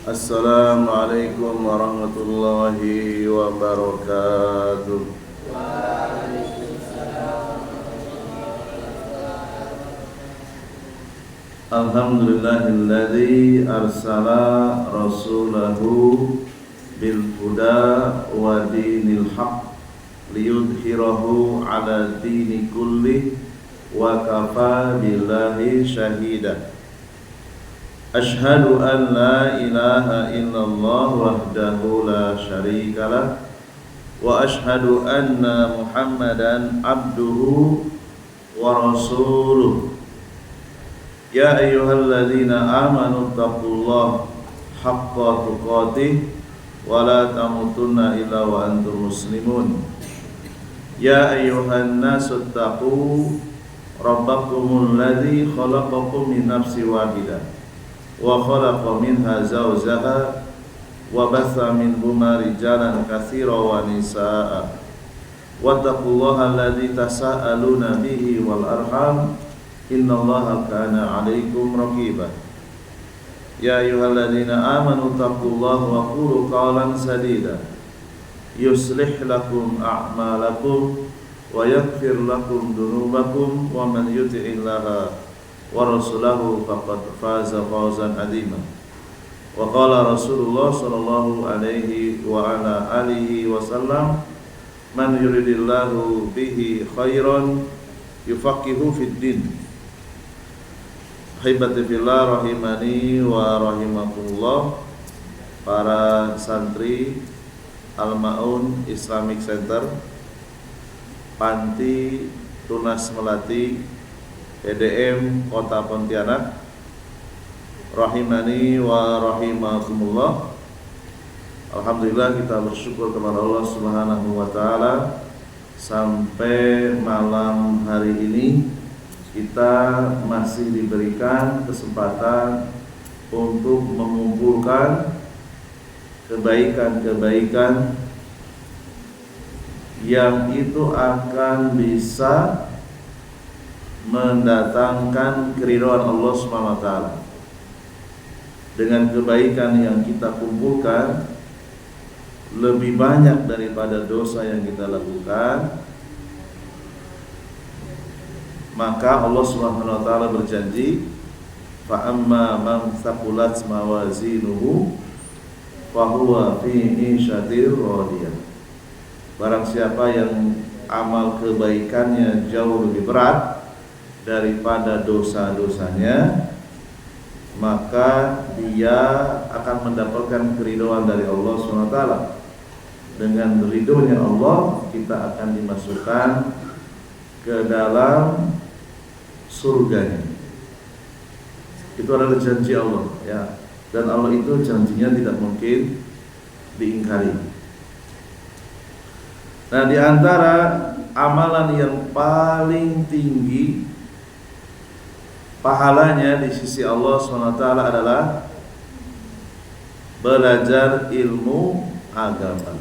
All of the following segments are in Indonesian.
Assalamualaikum warahmatullahi wabarakatuh. Alhamdulillahilladzi arsala rasulahu bil huda wa dinil haqq liyudhhirahu ala dini kulli wa kafa billahi syahida. Ashhadu an la ilaha illallah wahdahu la syarika lah wa ashhadu anna Muhammadan abduhu wa rasuluh. Ya ayyuhalladzina amanu taqullaha haqqa tuqatih wa la tamutunna illa wa antum muslimun. Ya ayyuhan nasu taqu rabbakumul ladzi khalaqakum min nafsin wahidah wa khalaqa minha zawjaha wa batha minhuma rijalan katsiran wa nisaa'a wattaqullaha alladzi tasaaluna bihi wal arham innallaha kana 'alaikum raqiba. Ya ayyuhalladzina amanu taqullaha wa qulu qawlan sadida yuslih lakum a'malakum wa yaghfir lakum dhunubakum wa man yuti'illaha wa rasulahu faqad faza fawzan 'azima. Wa qala Rasulullah sallallahu alaihi wa ala alihi wasallam, man yuridillahu bihi khairan yufaqihu fid din. Hibati fillah rahimani wa rahimakumullah. Para santri Al-Ma'un Islamic Center, Panti Tunas Melati, EDM Kota Pontianak, rahimani wa rahimakumullah. Alhamdulillah, kita bersyukur kepada Allah Subhanahu wa taala sampai malam hari ini kita masih diberikan kesempatan untuk mengumpulkan kebaikan-kebaikan yang itu akan bisa mendatangkan keridhaan Allah Subhanahu wa taala. Dengan kebaikan yang kita kumpulkan lebih banyak daripada dosa yang kita lakukan, maka Allah Subhanahu wa taala berjanji, fa amma man thaqulat mawazinuhu fa huwa fi 'ishatir radiyah. Barang siapa yang amal kebaikannya jauh lebih berat daripada dosa-dosanya, maka dia akan mendapatkan keridhaan dari Allah SWT. Dengan ridhonya Allah, kita akan dimasukkan ke dalam surganya. Itu adalah janji Allah, ya. Dan Allah itu janjinya tidak mungkin diingkari. Nah, di antara amalan yang paling tinggi pahalanya di sisi Allah SWT adalah belajar ilmu agama.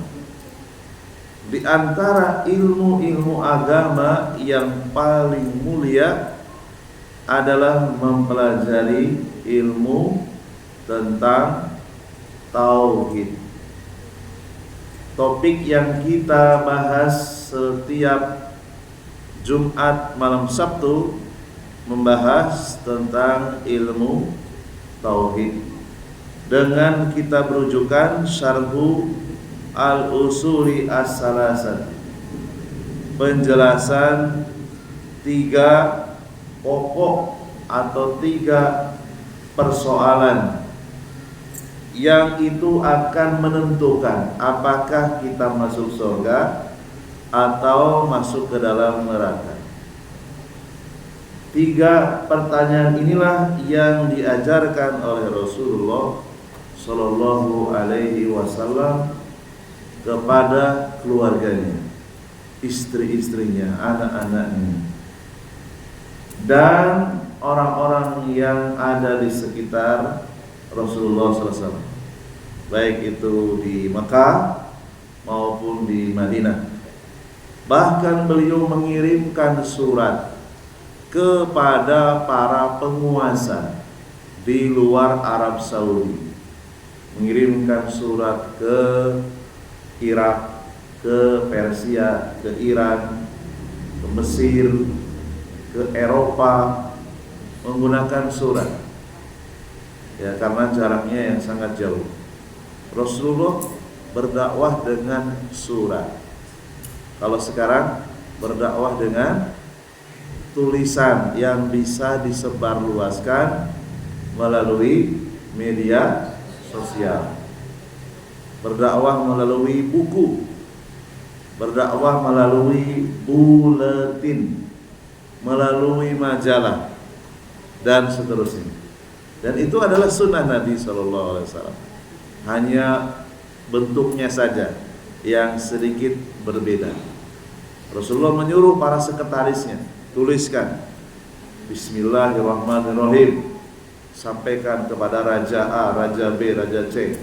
Di antara ilmu-ilmu agama yang paling mulia adalah mempelajari ilmu tentang tauhid. Topik yang kita bahas setiap Jumat malam Sabtu membahas tentang ilmu tauhid dengan kita berujukan Syarhu Al-Usuli As-Salasah, penjelasan 3 pokok atau 3 persoalan yang itu akan menentukan apakah kita masuk surga atau masuk ke dalam neraka. 3 pertanyaan inilah yang diajarkan oleh Rasulullah Sallallahu Alaihi Wasallam kepada keluarganya, istri-istrinya, anak-anaknya, dan orang-orang yang ada di sekitar Rasulullah SAW, baik itu di Mekah maupun di Madinah. Bahkan beliau mengirimkan surat kepada para penguasa di luar Arab Saudi, mengirimkan surat ke Irak, ke Persia, ke Iran, ke Mesir, ke Eropa, menggunakan surat. Ya, karena jaraknya yang sangat jauh. Rasulullah berdakwah dengan surat. Kalau sekarang berdakwah dengan tulisan yang bisa disebarluaskan melalui media sosial. Berdakwah melalui buku, berdakwah melalui buletin, melalui majalah, dan seterusnya. Dan itu adalah sunnah Nabi SAW. Hanya bentuknya saja yang sedikit berbeda. Rasulullah menyuruh para sekretarisnya, tuliskan Bismillahirrahmanirrahim, sampaikan kepada Raja A, Raja B, Raja C,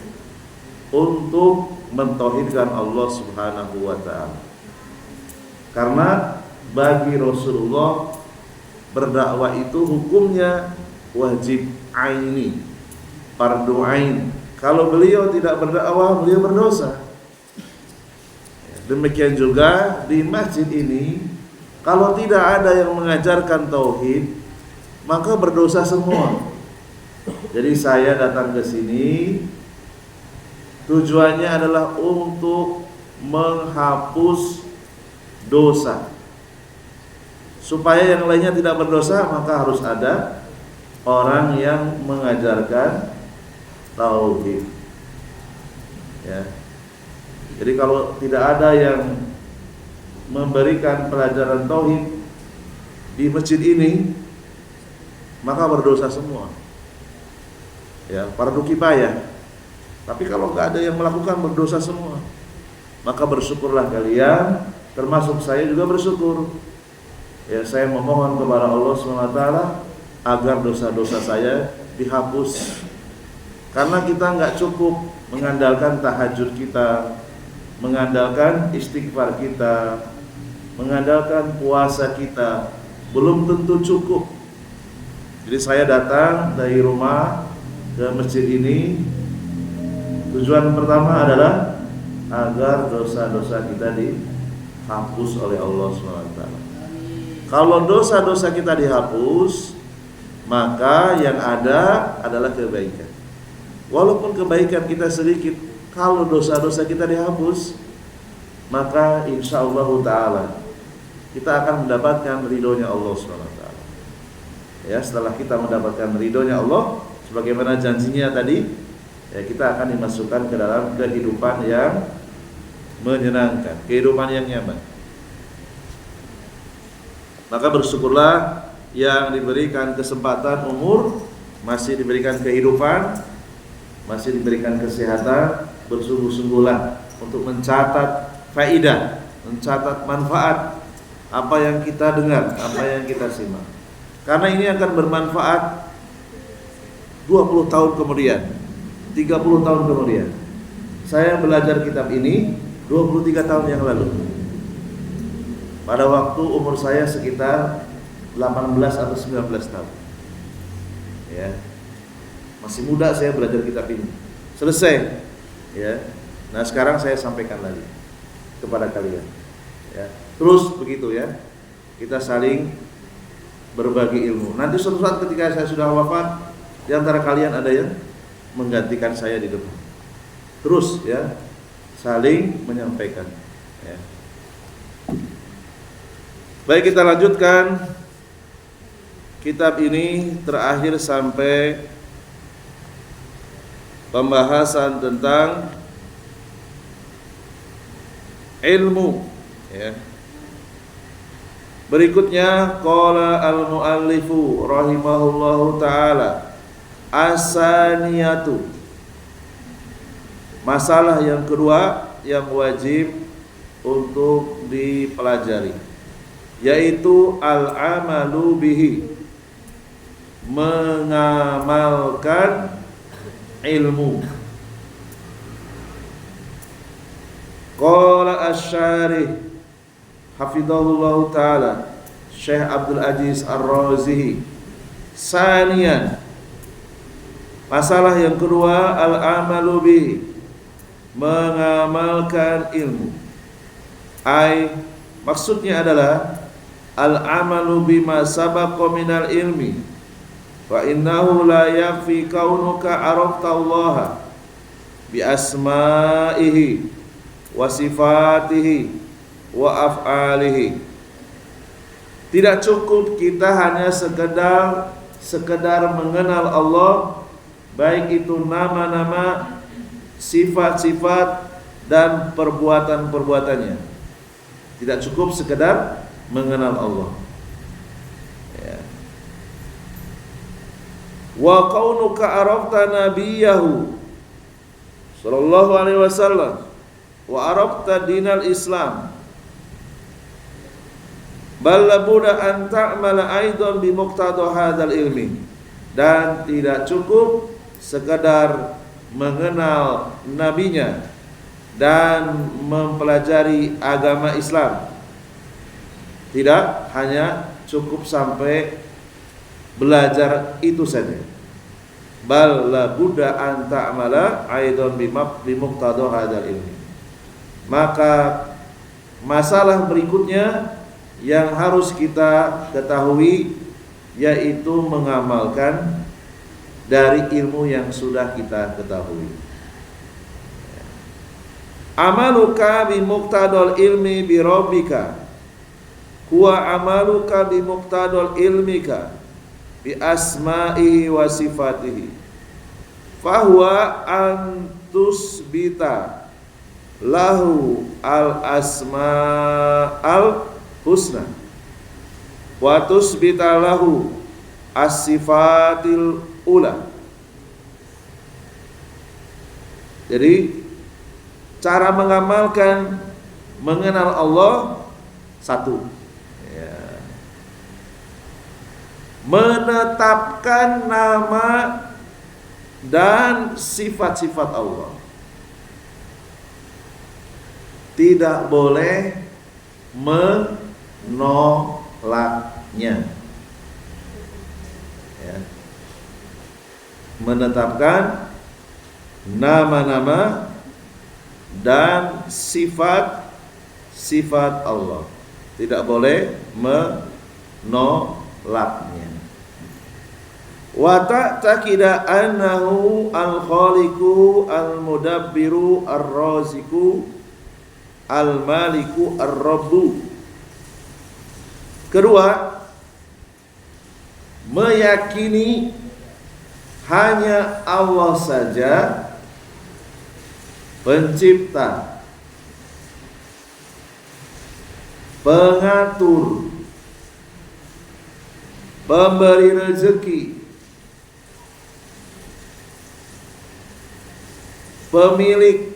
untuk mentauhidkan Allah Subhanahu wa ta'ala. Karena bagi Rasulullah berdakwah itu hukumnya wajib aini, fardu ain. Kalau beliau tidak berdakwah, beliau berdosa. Demikian juga di masjid ini, kalau tidak ada yang mengajarkan tauhid, maka berdosa semua. Jadi saya datang ke sini tujuannya adalah untuk menghapus dosa. Supaya yang lainnya tidak berdosa, maka harus ada orang yang mengajarkan tauhid. Ya. Jadi kalau tidak ada yang memberikan pelajaran tauhid di masjid ini, maka berdosa semua. Ya, fardu kifayah. Tapi kalau nggak ada yang melakukan, berdosa semua. Maka bersyukurlah kalian, termasuk saya juga bersyukur. Ya, saya memohon kepada Allah SWT agar dosa-dosa saya dihapus. Karena kita nggak cukup mengandalkan tahajud kita, mengandalkan istighfar kita, mengandalkan puasa kita, belum tentu cukup. Jadi saya datang dari rumah ke masjid ini, tujuan pertama adalah agar dosa-dosa kita dihapus oleh Allah SWT. Kalau dosa-dosa kita dihapus, maka yang ada adalah kebaikan. Walaupun kebaikan kita sedikit, kalau dosa-dosa kita dihapus, maka insya Allah ta'ala kita akan mendapatkan ridhonya Allah SWT. Ya, setelah kita mendapatkan ridhonya Allah, sebagaimana janjinya tadi, ya, kita akan dimasukkan ke dalam kehidupan yang menyenangkan, kehidupan yang nyaman. Maka bersyukurlah yang diberikan kesempatan umur, masih diberikan kehidupan, masih diberikan kesehatan. Bersungguh-sungguhlah untuk mencatat faidah, mencatat manfaat apa yang kita dengar, apa yang kita simak. Karena ini akan bermanfaat 20 tahun kemudian, 30 tahun kemudian. Saya belajar kitab ini 23 tahun yang lalu. Pada waktu umur saya sekitar 18 atau 19 tahun. Ya. Masih muda saya belajar kitab ini. Selesai. Ya. Nah, sekarang saya sampaikan lagi kepada kalian. Ya. Terus begitu ya. Kita saling berbagi ilmu. Nanti suatu saat ketika saya sudah wafat, di antara kalian ada yang menggantikan saya di depan. Terus ya, saling menyampaikan. Ya. Baik, kita lanjutkan kitab ini terakhir sampai pembahasan tentang ilmu. Ya. Berikutnya qala al-muallifu rahimahullahu taala as-saniyatu. Masalah yang kedua yang wajib untuk dipelajari, yaitu al-amalu bihi, mengamalkan ilmu. Qala asy-syarih hafizahullah ta'ala Syekh Abdul Aziz Ar-Razihi, saniyan, Masalah yang kedua, al-amalu bihi, mengamalkan ilmu. Maksudnya adalah al-amalu bima sabaqa minal ilmi, fa innahu la yakfi kaunuka arafta Allah bi asma'ihi wa sifatihi wa af'alihi. Tidak cukup kita hanya sekedar mengenal Allah, baik itu nama-nama, sifat-sifat dan perbuatan-perbuatannya. Tidak cukup sekedar mengenal Allah. Ya. Wa kaunuka arafta nabiyahu sallallahu alaihi wasallam wa arafta dinal Islam, bal labuda an ta'mala aidan bi muqtada hadzal ilmi. Dan tidak cukup sekadar mengenal nabinya dan mempelajari agama Islam. Tidak hanya cukup sampai belajar itu saja. Bal labuda an ta'mala aidan bi muqtada hadzal ilmi. Maka masalah berikutnya yang harus kita ketahui yaitu mengamalkan dari ilmu yang sudah kita ketahui. Amaluka bi muqtadal ilmi bi rabbika huwa amaluka bi muqtadal ilmika bi asma'ihi wa sifatihi, fahuwa an tusbita lahu al asma'al husna wa tusbita lahu as-sifatil ula. Jadi cara mengamalkan mengenal Allah satu, ya. Menetapkan nama dan sifat-sifat Allah. Tidak boleh menolaknya, ya. Menetapkan nama-nama dan sifat-sifat Allah, tidak boleh menolaknya. Wa ta'taqida annahu al-khaliqu al-mudabbiru ar-raziqu al-maliku ar-rabbu. Kedua, meyakini hanya Allah saja pencipta, pengatur, pemberi rezeki, pemilik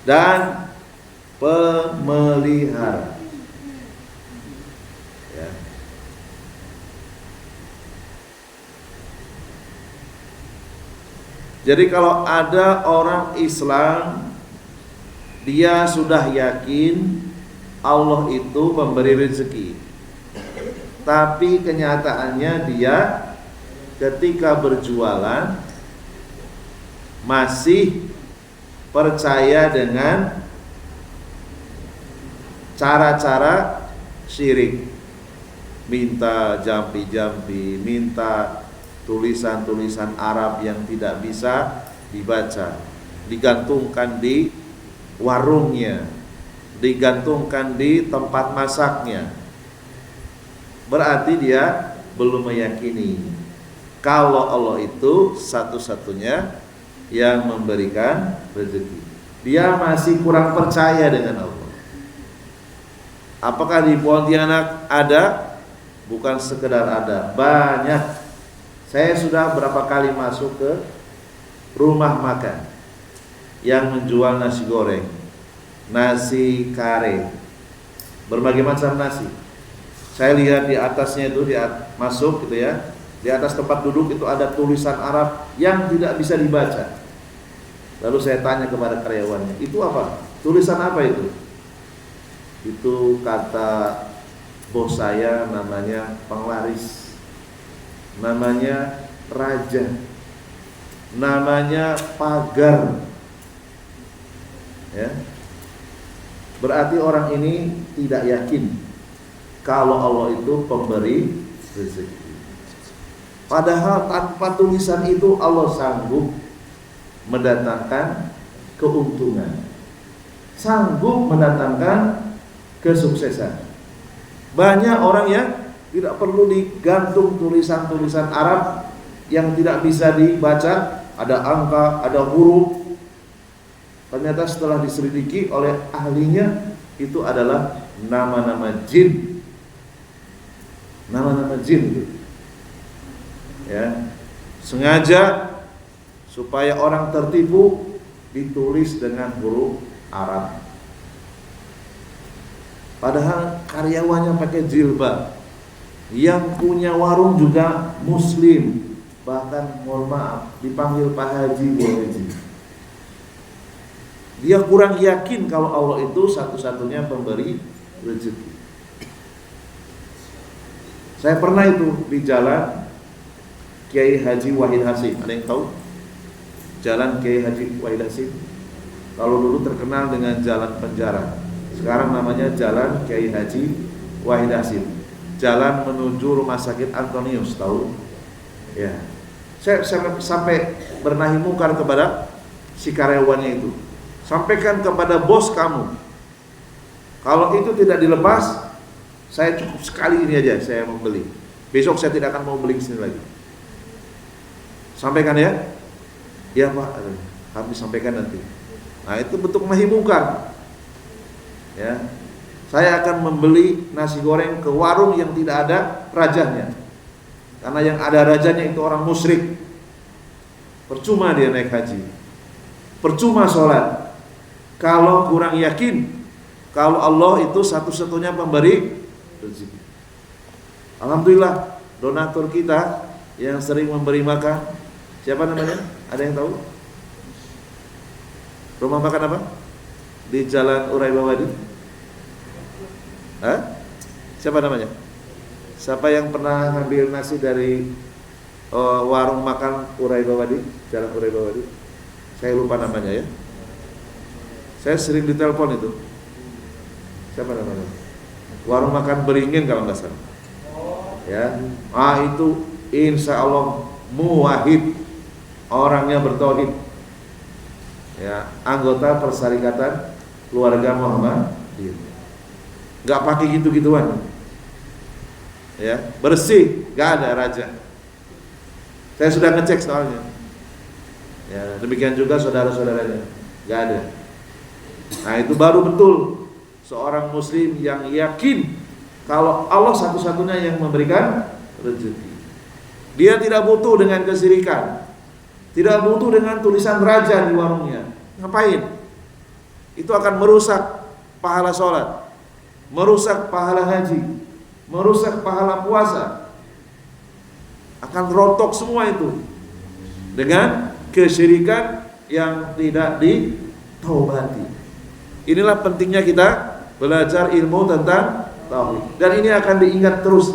dan pemelihara, ya. Jadi kalau ada orang Islam, dia sudah yakin Allah itu pemberi rezeki, tapi kenyataannya dia ketika berjualan masih percaya dengan cara-cara syirik, minta jampi-jampi, minta tulisan-tulisan Arab yang tidak bisa dibaca, digantungkan di warungnya, digantungkan di tempat masaknya. Berarti dia belum meyakini kalau Allah itu satu-satunya yang memberikan rezeki. Dia masih kurang percaya dengan Allah. Apakah di Pontianak ada? Bukan sekedar ada, banyak. Saya sudah berapa kali masuk ke rumah makan yang menjual nasi goreng, nasi kare, berbagai macam nasi. Saya lihat di atasnya itu, masuk gitu ya, di atas tempat duduk itu ada tulisan Arab yang tidak bisa dibaca. Lalu saya tanya kepada karyawannya, itu apa? Tulisan apa itu? Itu kata bos saya, namanya penglaris. namanya raja, namanya pagar. Ya. Berarti orang ini tidak yakin kalau Allah itu pemberi rezeki. Padahal tanpa tulisan itu Allah sanggup mendatangkan keuntungan, sanggup mendatangkan kesuksesan. Banyak orang yang tidak perlu digantung tulisan-tulisan Arab yang tidak bisa dibaca, ada angka, ada huruf. Ternyata setelah diselidiki oleh ahlinya, itu adalah nama-nama jin. Nama-nama jin itu. Ya. Sengaja supaya orang tertipu, ditulis dengan huruf Arab. Padahal karyawannya pakai jilbab. Yang punya warung juga muslim. Bahkan mohon maaf, dipanggil Pak Haji, Bu Haji. Dia kurang yakin kalau Allah itu satu-satunya pemberi rezeki. Saya pernah itu di jalan Kiai Haji Wahid Hasyim. Ada yang tahu? Jalan Kiai Haji Wahid Hasyim. Kalau dulu terkenal dengan jalan penjara, sekarang namanya Jalan Kiai Haji Wahid Hasyim. Jalan menuju Rumah Sakit Antonius, tahu? Ya. Saya sampai bernahi mungkar kepada si karyawannya itu. Sampaikan kepada bos kamu, kalau itu tidak dilepas, saya cukup sekali ini aja saya membeli. Besok saya tidak akan mau beli sini lagi. Sampaikan ya. Ya Pak, kami sampaikan nanti. Nah itu bentuk nahi mungkar. Ya, saya akan membeli nasi goreng ke warung yang tidak ada rajanya. Karena yang ada rajanya itu orang musyrik. Percuma dia naik haji, percuma sholat, kalau kurang yakin kalau Allah itu satu-satunya pemberi rezeki. Alhamdulillah, donatur kita yang sering memberi makan, siapa namanya? Ada yang tahu? Rumah makan apa? Di Jalan Urai Bawadi. Hah? Siapa namanya? Siapa yang pernah ngambil nasi dari warung makan Urai Bawadi, Jalan Urai Bawadi? Saya lupa namanya ya. Saya sering ditelepon itu. Siapa namanya? Warung makan Beringin kalau nggak salah. Ya, itu insya Allah muwahhid, orangnya bertauhid. Ya, anggota Persyarikatan Keluarga Muhammadiyah. Nggak pakai gitu-gituan. Ya, bersih, nggak ada raja. Saya sudah ngecek soalnya. Ya, demikian juga saudara-saudaranya, nggak ada. Nah itu baru betul seorang muslim yang yakin kalau Allah satu-satunya yang memberikan rezeki. Dia tidak butuh dengan kesyirikan, tidak butuh dengan tulisan raja di warungnya. Ngapain? Itu akan merusak pahala sholat, merusak pahala haji, merusak pahala puasa. Akan rontok semua itu dengan kesyirikan yang tidak ditaubati. Inilah pentingnya kita belajar ilmu tentang tauhid. Dan ini akan diingat terus.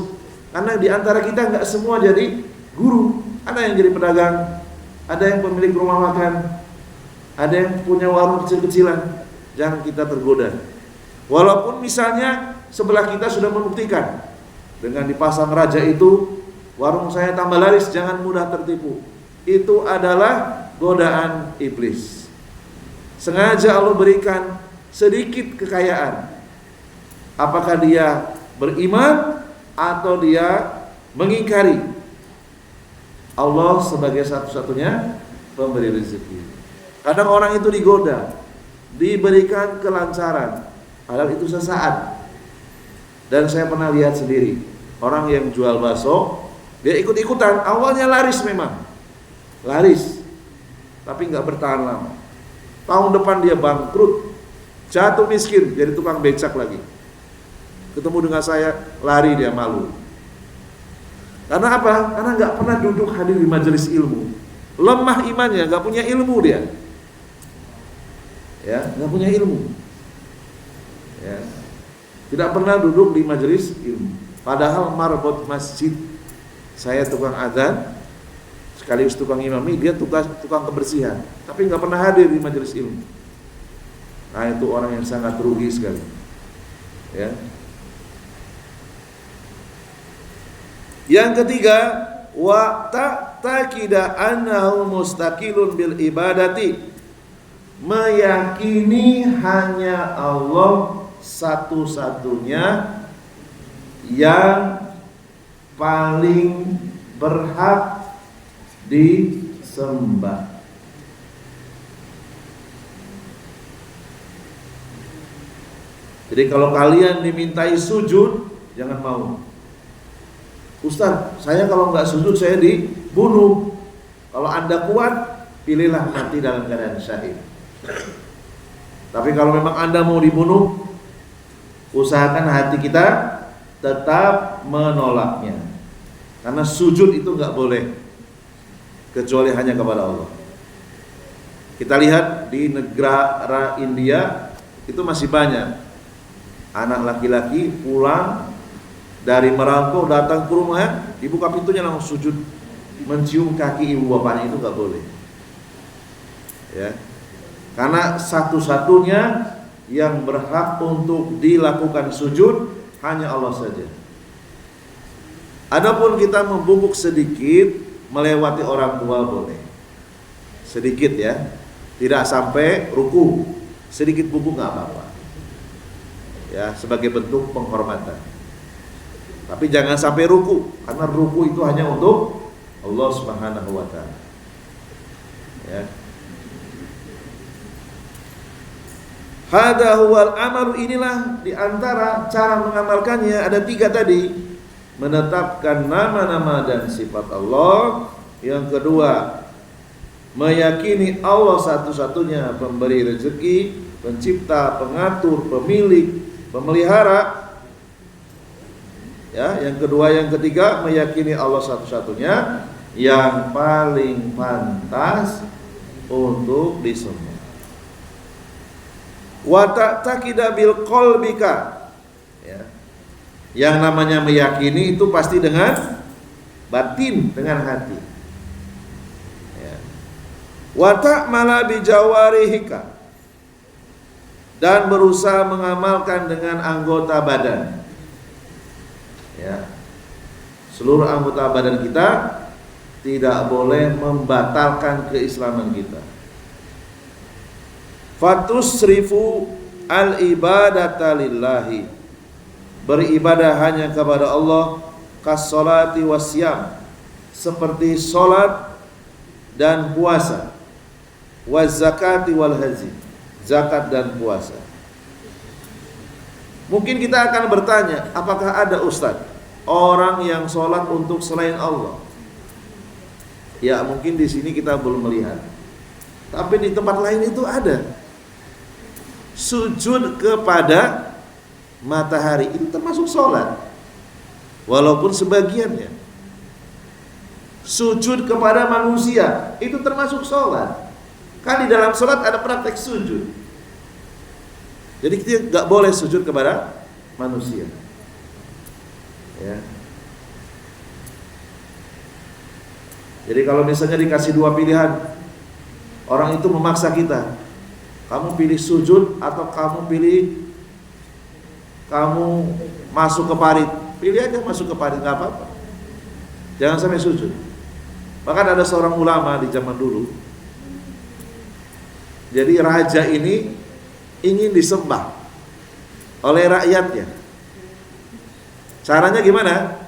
Karena di antara kita nggak semua jadi guru. Ada yang jadi pedagang, ada yang pemilik rumah makan, ada yang punya warung kecil-kecilan. Jangan kita tergoda. Walaupun misalnya sebelah kita sudah membuktikan dengan dipasang raja itu, warung saya tambah laris, jangan mudah tertipu. Itu adalah godaan iblis. Sengaja Allah berikan sedikit kekayaan. Apakah dia beriman atau dia mengingkari Allah sebagai satu-satunya pemberi rezeki. Kadang orang itu digoda, diberikan kelancaran, padahal itu sesaat. Dan saya pernah lihat sendiri, orang yang jual bakso, dia ikut-ikutan, awalnya laris memang, laris, tapi nggak bertahan lama. Tahun depan dia bangkrut, jatuh miskin, jadi tukang becak lagi. Ketemu dengan saya, lari dia malu. Karena apa? Karena nggak pernah duduk hadir di majelis ilmu. Lemah imannya, nggak punya ilmu dia. Ya, nggak punya ilmu. Ya, tidak pernah duduk di majelis ilmu. Padahal marbot masjid, Saya tukang adzan, sekaligus tukang imami, dia tukang kebersihan, tapi nggak pernah hadir di majelis ilmu. Nah, itu orang yang sangat rugi sekali. Ya. Yang ketiga, wa ta'taqida annahu mustaqilun bil ibadati, meyakini hanya Allah satu-satunya yang paling berhak disembah. Jadi kalau kalian dimintai sujud, jangan mau. Ustaz, saya kalau nggak sujud saya dibunuh. Kalau Anda kuat, pilihlah mati dalam keadaan syahid. Tapi kalau memang Anda mau dibunuh, usahakan hati kita tetap menolaknya. Karena sujud itu nggak boleh kecuali hanya kepada Allah. Kita lihat di negara India itu masih banyak anak laki-laki pulang dari merantau datang ke rumah, dibuka pintunya langsung sujud, mencium kaki ibu bapaknya, itu nggak boleh. Ya, karena satu-satunya yang berhak untuk dilakukan sujud hanya Allah saja. Adapun kita membungkuk sedikit melewati orang tua boleh, sedikit ya, tidak sampai ruku, sedikit bungkuk nggak apa-apa. Ya, sebagai bentuk penghormatan. Tapi jangan sampai ruku, karena ruku itu hanya untuk Allah Subhanahu wa taala. Ya. Hada huwal amalu, inilah di antara cara mengamalkannya ada 3 tadi. Menetapkan nama-nama dan sifat Allah. Yang kedua, meyakini Allah satu-satunya pemberi rezeki, pencipta, pengatur, pemilik, pemelihara. Ya, yang kedua, yang ketiga, meyakini Allah satu-satunya yang paling pantas untuk disembah. Wa ta'taqida bil qalbika. Ya. Yang namanya meyakini itu pasti dengan batin, dengan hati. Ya. Wa ta'mala bi jawarihika, dan berusaha mengamalkan dengan anggota badan. Ya. Seluruh anggota badan kita tidak boleh membatalkan keislaman kita. Fatusrifu al-ibadata lillahi, beribadah hanya kepada Allah, kas-salati wasyam, seperti salat dan puasa, waz-zakati wal haji, zakat dan puasa. Mungkin kita akan bertanya, apakah ada Ustaz orang yang sholat untuk selain Allah? Ya, mungkin di sini kita belum melihat, tapi di tempat lain itu ada. Sujud kepada matahari itu termasuk sholat, walaupun sebagiannya. Sujud kepada manusia itu termasuk sholat. Kan di dalam sholat ada praktek sujud. Jadi kita nggak boleh sujud kepada manusia. Ya. Jadi kalau misalnya dikasih 2 pilihan, orang itu memaksa kita, kamu pilih sujud atau kamu masuk ke parit, pilih aja masuk ke parit, nggak apa-apa, jangan sampai sujud. Bahkan ada seorang ulama di zaman dulu, jadi raja ini ingin disembah oleh rakyatnya. Caranya gimana?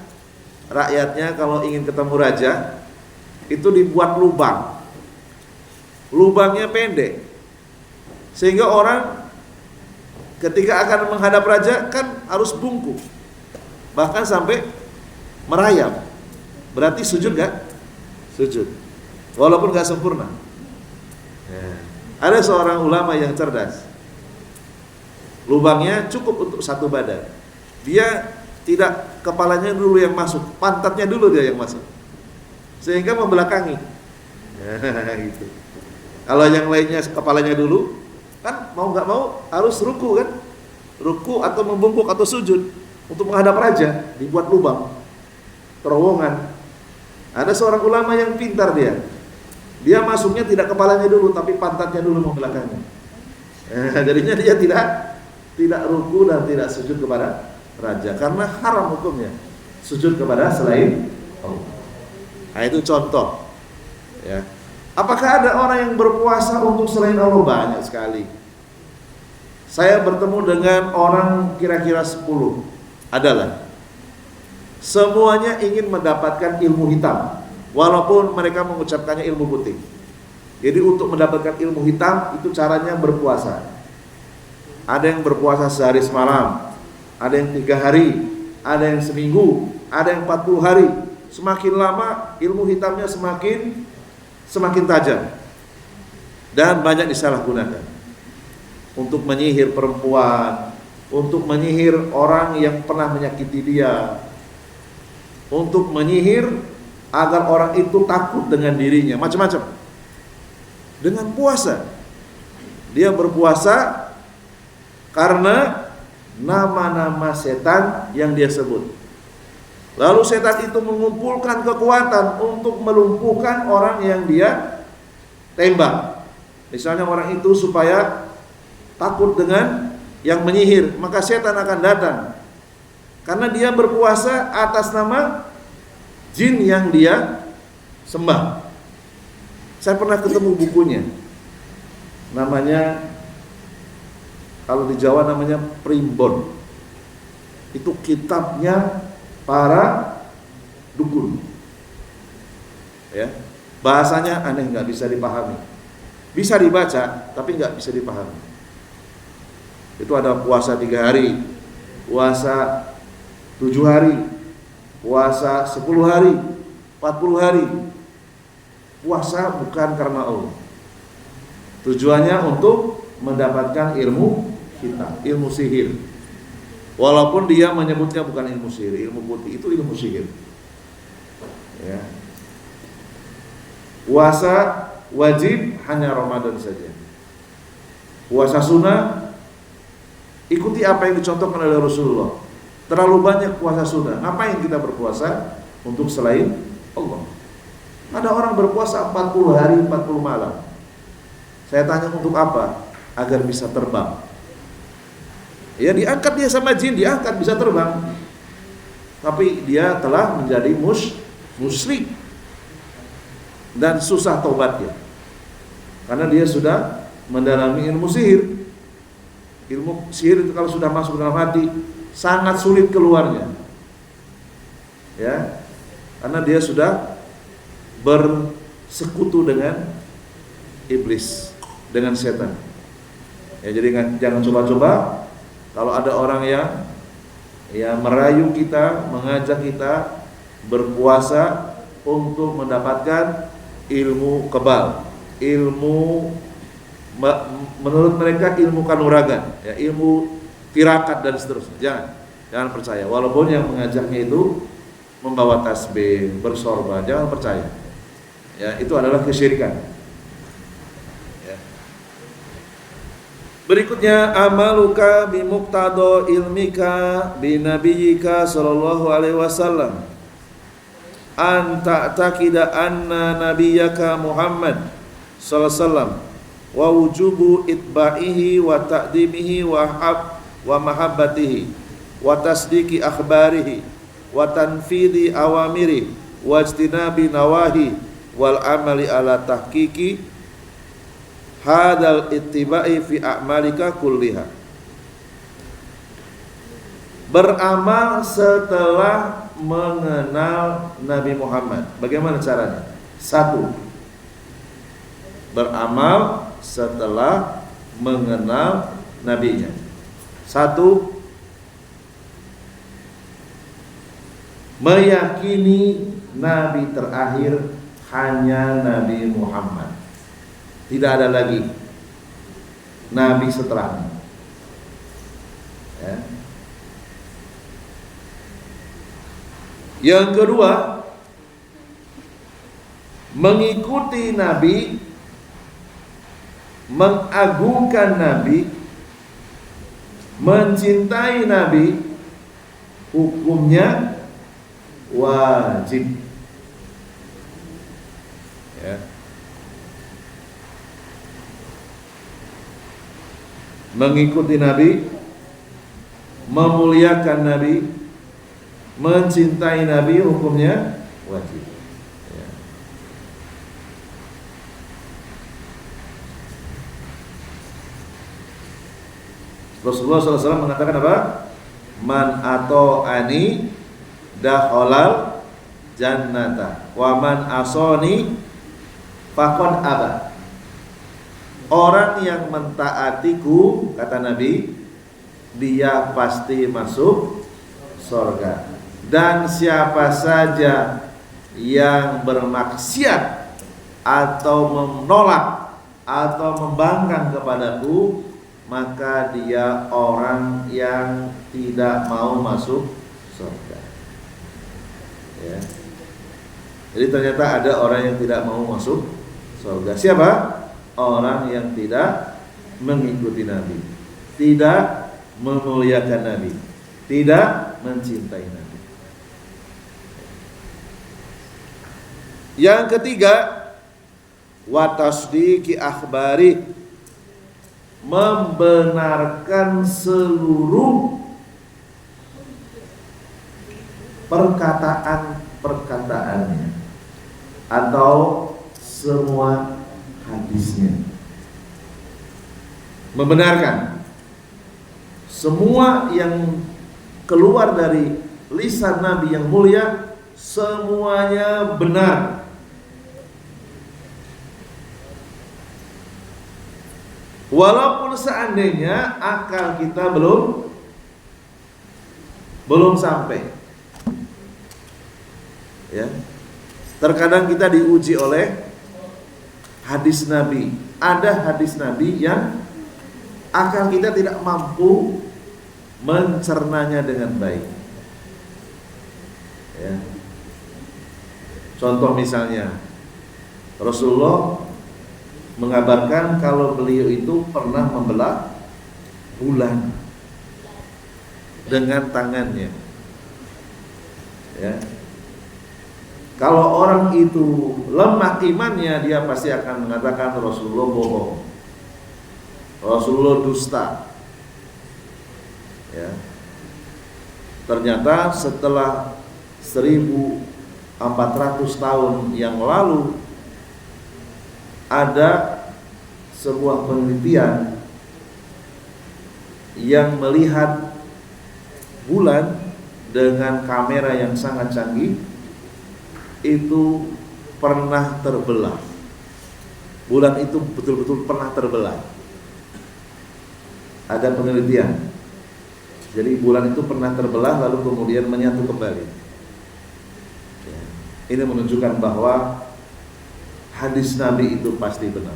Rakyatnya kalau ingin ketemu raja itu dibuat lubang, lubangnya pendek, sehingga orang ketika akan menghadap raja kan harus bungkuk, bahkan sampai merayap. Berarti sujud gak? Sujud, walaupun gak sempurna. Ya. Ada seorang ulama yang cerdas, lubangnya cukup untuk 1 badan. Dia tidak kepalanya dulu yang masuk, pantatnya dulu dia yang masuk, sehingga membelakangi. Ya, gitu. Kalau yang lainnya kepalanya dulu, kan mau nggak mau harus ruku kan, ruku atau membungkuk atau sujud. Untuk menghadap raja dibuat lubang, terowongan, Ada seorang ulama yang pintar dia masuknya tidak kepalanya dulu, tapi pantatnya dulu membelakangnya. Jadinya dia tidak ruku dan tidak sujud kepada raja, karena haram hukumnya sujud kepada selain Allah. Nah, itu contoh. Ya. Apakah ada orang yang berpuasa untuk selain Allah? Banyak sekali. Saya bertemu dengan orang kira-kira 10. Adalah semuanya ingin mendapatkan ilmu hitam, walaupun mereka mengucapkannya ilmu putih. Jadi untuk mendapatkan ilmu hitam itu caranya berpuasa. Ada yang berpuasa sehari semalam, ada yang 3 hari, ada yang seminggu, ada yang 40 hari. Semakin lama ilmu hitamnya semakin tajam dan banyak disalahgunakan untuk menyihir perempuan, untuk menyihir orang yang pernah menyakiti dia, untuk menyihir agar orang itu takut dengan dirinya, macam-macam. Dengan puasa, dia berpuasa karena nama-nama setan yang dia sebut. Lalu setan itu mengumpulkan kekuatan untuk melumpuhkan orang yang dia tembak. Misalnya orang itu supaya takut dengan yang menyihir, maka setan akan datang. Karena dia berpuasa atas nama jin yang dia sembah. Saya pernah ketemu bukunya. Namanya, kalau di Jawa namanya Primbon. Itu kitabnya para dukun. Ya. Bahasanya aneh, nggak bisa dipahami. Bisa dibaca, tapi nggak bisa dipahami. Itu ada puasa 3 hari, puasa 7 hari, puasa 10 hari, 40 hari. Puasa bukan karena Allah. Tujuannya untuk mendapatkan ilmu hitam, ilmu sihir. Walaupun dia menyebutnya bukan ilmu sihir, ilmu putih, itu ilmu sihir. Ya. Puasa wajib hanya Ramadan saja. Puasa sunnah ikuti apa yang dicontohkan oleh Rasulullah. Terlalu banyak puasa sunnah. Ngapain kita berpuasa untuk selain Allah? Ada orang berpuasa 40 hari 40 malam. Saya tanya untuk apa? Agar bisa terbang. Ya, diangkat dia sama jin, diangkat bisa terbang. Tapi dia telah menjadi musyrik dan susah taubatnya. Karena dia sudah mendalami ilmu sihir. Ilmu sihir itu kalau sudah masuk dalam hati sangat sulit keluarnya. Ya. Karena dia sudah bersekutu dengan iblis, dengan setan. Ya, jadi jangan coba-coba. Kalau ada orang yang merayu kita, mengajak kita berpuasa untuk mendapatkan ilmu kebal, ilmu menurut mereka ilmu kanuragan, ya, ilmu tirakat dan seterusnya. Jangan percaya. Walaupun yang mengajaknya itu membawa tasbih, bersorban, jangan percaya. Ya, itu adalah kesyirikan. Berikutnya, amaluka bimuqtado ilmika binabiyika sallallahu alaihi wasallam an ta'taqida anna nabiyyaka Muhammad sallallahu alaihi wasallam wa wujubu itba'ihi wa ta'dimihi wa mahabbatihi wa tasdiqi akhbarihi wa tanfidhi awamiri wa ijtinabi nawahi wal amali ala tahqiqi hadal ittiba'i fi a'malika kulliha. Beramal setelah mengenal Nabi Muhammad. Bagaimana caranya? 1. Beramal setelah mengenal nabinya. 1. Meyakini nabi terakhir hanya Nabi Muhammad. Tidak ada lagi nabi setelahnya. Ya. Yang kedua, mengikuti nabi, mengagungkan nabi, mencintai nabi, hukumnya wajib. Ya. Mengikuti Nabi, memuliakan Nabi, mencintai Nabi hukumnya wajib. Ya. Rasulullah SAW mengatakan apa? Man ato'ani dakhalal jannata wa man asoni faqad aba. Orang yang mentaatiku, kata Nabi, dia pasti masuk surga. Dan siapa saja yang bermaksiat atau menolak atau membangkang kepadaku, maka dia orang yang tidak mau masuk surga. Ya. Jadi ternyata ada orang yang tidak mau masuk surga. Siapa? Orang yang tidak mengikuti Nabi, tidak memuliakan Nabi, tidak mencintai Nabi. Yang ketiga, wa tasdiqi akhbari, membenarkan seluruh perkataan-perkataannya atau semua hadisnya. Membenarkan semua yang keluar dari lisan Nabi yang mulia, semuanya benar. Walaupun seandainya akal kita belum sampai. Ya. Terkadang kita diuji oleh hadis Nabi. Ada hadis Nabi yang akal kita tidak mampu mencernanya dengan baik. Ya. Contoh misalnya, Rasulullah mengabarkan kalau beliau itu pernah membelah bulan dengan tangannya. Ya. Kalau orang itu lemah imannya, dia pasti akan mengatakan Rasulullah bohong, Rasulullah dusta. Ya. Ternyata setelah 1400 tahun yang lalu ada sebuah penelitian yang melihat bulan dengan kamera yang sangat canggih, itu pernah terbelah. Bulan itu betul-betul pernah terbelah. Ada penelitian. Jadi bulan itu pernah terbelah lalu kemudian menyatu kembali. Ya. Ini menunjukkan bahwa hadis Nabi itu pasti benar.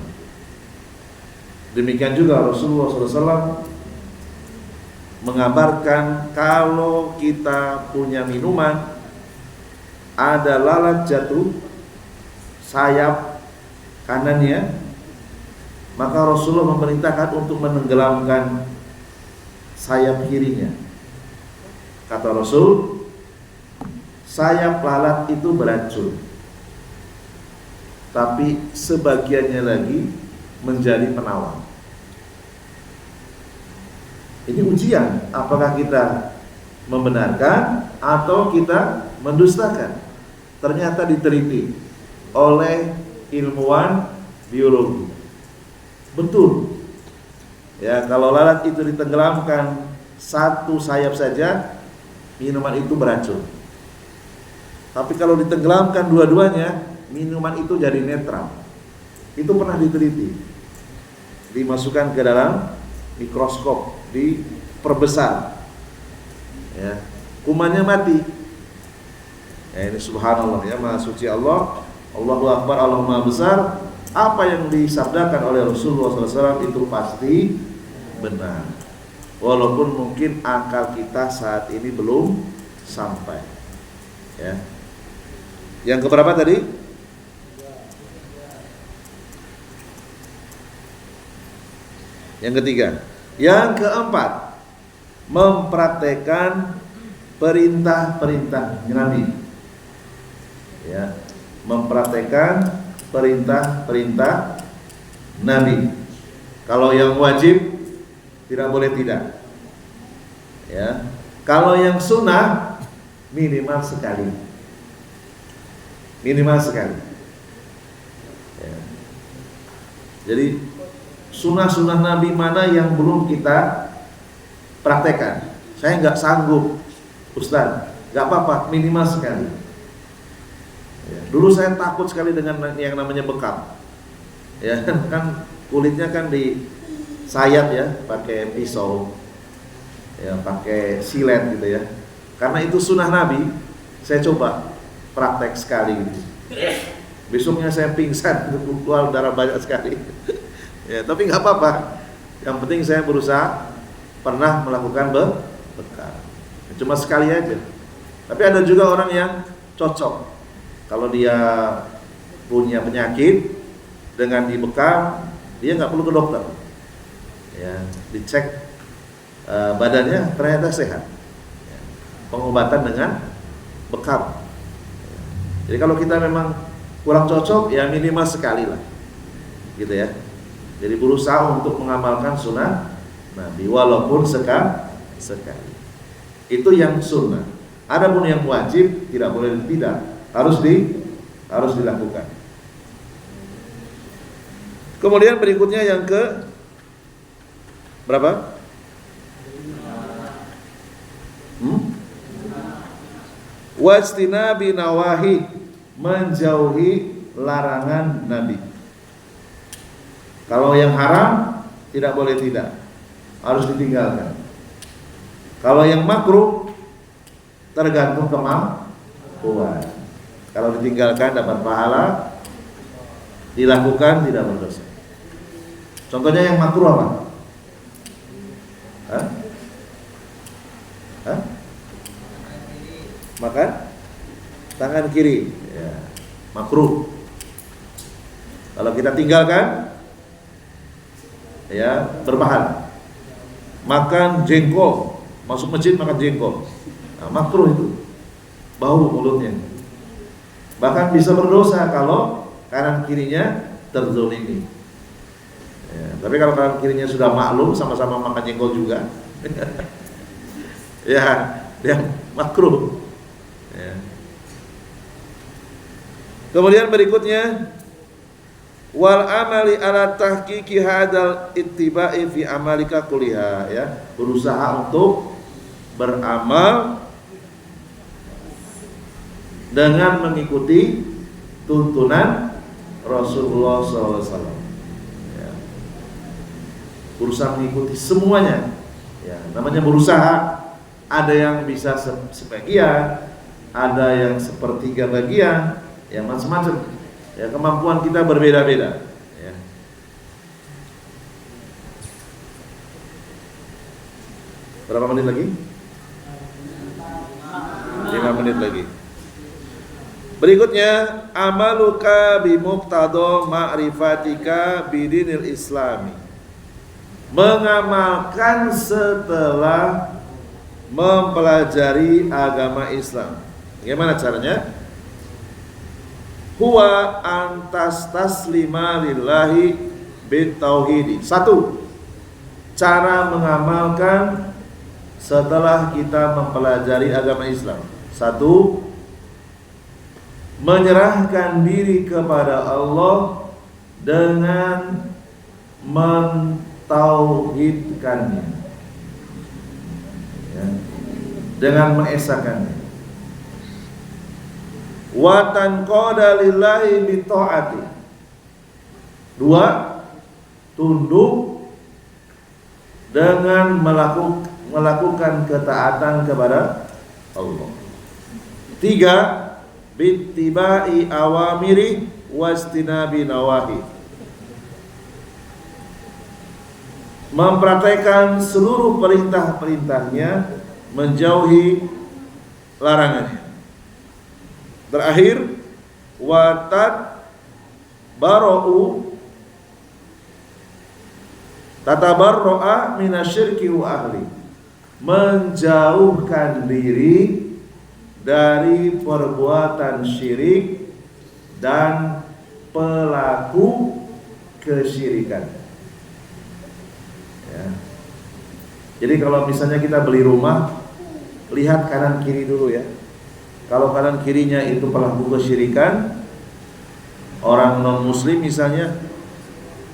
Demikian juga Rasulullah SAW mengabarkan kalau kita punya minuman, ada lalat jatuh sayap kanannya, maka Rasulullah memerintahkan untuk menenggelamkan sayap kirinya. Kata Rasul, sayap lalat itu beracun, tapi sebagiannya lagi menjadi penawar. Ini ujian, apakah kita membenarkan atau kita mendustakan. Ternyata diteliti oleh ilmuwan biologi. Betul. Ya, kalau lalat itu ditenggelamkan satu sayap saja, minuman itu beracun. Tapi kalau ditenggelamkan dua-duanya, minuman itu jadi netral. Itu pernah diteliti. Dimasukkan ke dalam mikroskop, diperbesar. Ya, kumannya mati. Ya, ini subhanallah, ya, maha suci Allah, Allahu Akbar, Allah maha besar. Apa yang disabdakan oleh Rasulullah SAW itu pasti benar, walaupun mungkin akal kita saat ini belum sampai. Ya. Yang keberapa tadi? Yang ketiga. Yang keempat, mempraktekkan perintah-perintah Nabi. Ya, mempraktekkan perintah-perintah Nabi. Kalau yang wajib tidak boleh tidak. Ya. Kalau yang sunnah minimal sekali. Minimal sekali. Ya. Jadi sunnah-sunnah Nabi mana yang belum kita praktekkan? Saya nggak sanggup, Ustaz. Nggak apa-apa, minimal sekali. Ya. Dulu saya takut sekali dengan yang namanya bekam. Ya kan kulitnya kan disayat ya, pakai pisau, ya pakai silet gitu ya. Karena itu sunnah Nabi, saya coba praktek sekali gitu. Besoknya saya pingsan, keluar darah banyak sekali. Ya, tapi nggak apa-apa. Yang penting saya berusaha pernah melakukan bekam. Cuma sekali aja. Tapi ada juga orang yang cocok. Kalau dia punya penyakit dengan dibekam, dia nggak perlu ke dokter. Ya, dicek badannya ternyata sehat. Ya, pengobatan dengan bekam. Ya. Jadi kalau kita memang kurang cocok, ya minimal sekali lah, gitu ya. Jadi berusaha untuk mengamalkan sunnah Nabi walaupun sekali. Itu yang sunnah. Adapun yang wajib tidak boleh tidak. Harus dilakukan. Kemudian berikutnya yang ke berapa? Wastinabi nawahi, menjauhi larangan Nabi. Kalau yang haram tidak boleh tidak, harus ditinggalkan. Kalau yang makruh tergantung kemampuan. Kalau ditinggalkan dapat pahala, dilakukan tidak berdosa. Contohnya yang makruh apa? Makan tangan kiri, ya, makruh. Kalau kita tinggalkan, ya berpahala. Makan jengkol, masuk masjid makan jengkol, nah, makruh itu, bau mulutnya. Bahkan bisa berdosa kalau kanan kirinya terzolimi. Ya, tapi kalau kanan kirinya sudah maklum, sama-sama makan jengkol juga, ya dia makruh. Ya. Kemudian berikutnya, wal amali ala tahqiqi hadal ittiba'i fi amalika kuliha, ya, berusaha untuk beramal dengan mengikuti tuntunan Rasulullah SAW. Ya. Berusaha mengikuti semuanya. Ya, namanya berusaha. Ada yang bisa sebagian, ada yang sepertiga bagian, ya macam-macam. Ya, kemampuan kita berbeda-beda. Ya. Berapa menit lagi? 5 menit lagi. Berikutnya, amaluka bimuqtada ma'rifatika bidinil islami. Mengamalkan setelah mempelajari agama Islam. Bagaimana caranya? Huwa antas taslima lillahi bitauhidi. 1. Cara mengamalkan setelah kita mempelajari agama Islam. 1. Menyerahkan diri kepada Allah dengan mentauhidkannya, ya, dengan mengesakannya. Wa tanqada lillahi bi taati. 2. Tunduk dengan melakukan ketaatan kepada Allah. 3. Bittiba'i awamiri wastinabi nawahi. Mempraktikkan seluruh perintah-perintahnya, menjauhi larangannya. Terakhir, watat bara'u tatabarra'a minasyirki wa ahli. Menjauhkan diri dari perbuatan syirik dan pelaku kesyirikan. Ya. Jadi kalau misalnya kita beli rumah, lihat kanan kiri dulu ya. Kalau kanan kirinya itu pelaku kesyirikan, orang non muslim misalnya,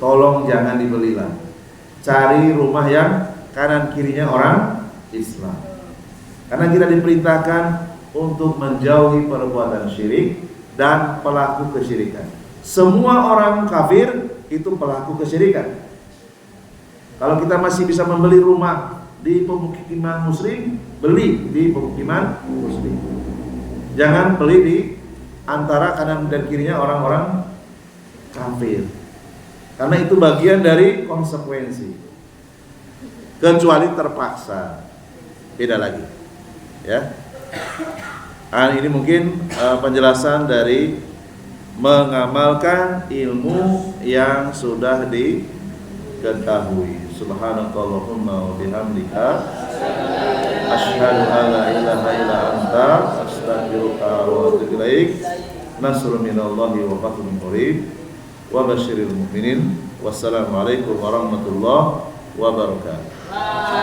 tolong jangan dibelilah. Cari rumah yang kanan kirinya orang Islam. Karena kita diperintahkan untuk menjauhi perbuatan syirik dan pelaku kesyirikan. Semua orang kafir itu pelaku kesyirikan. Kalau kita masih bisa membeli rumah di pemukiman muslim, beli di pemukiman muslim. Jangan beli di antara kanan dan kirinya orang-orang kafir. Karena itu bagian dari konsekuensi. Kecuali terpaksa. Beda lagi. Ya. Ini mungkin penjelasan dari mengamalkan ilmu yang sudah diketahui. Subhanakallahumma wa bihamdika asyhadu an la ilaha illa anta astaghfiruka wa atubu ilaik. Nasrun minallahi wa fathun qarib wa basyiril mu'minin. Wassalamualaikum warahmatullahi wabarakatuh.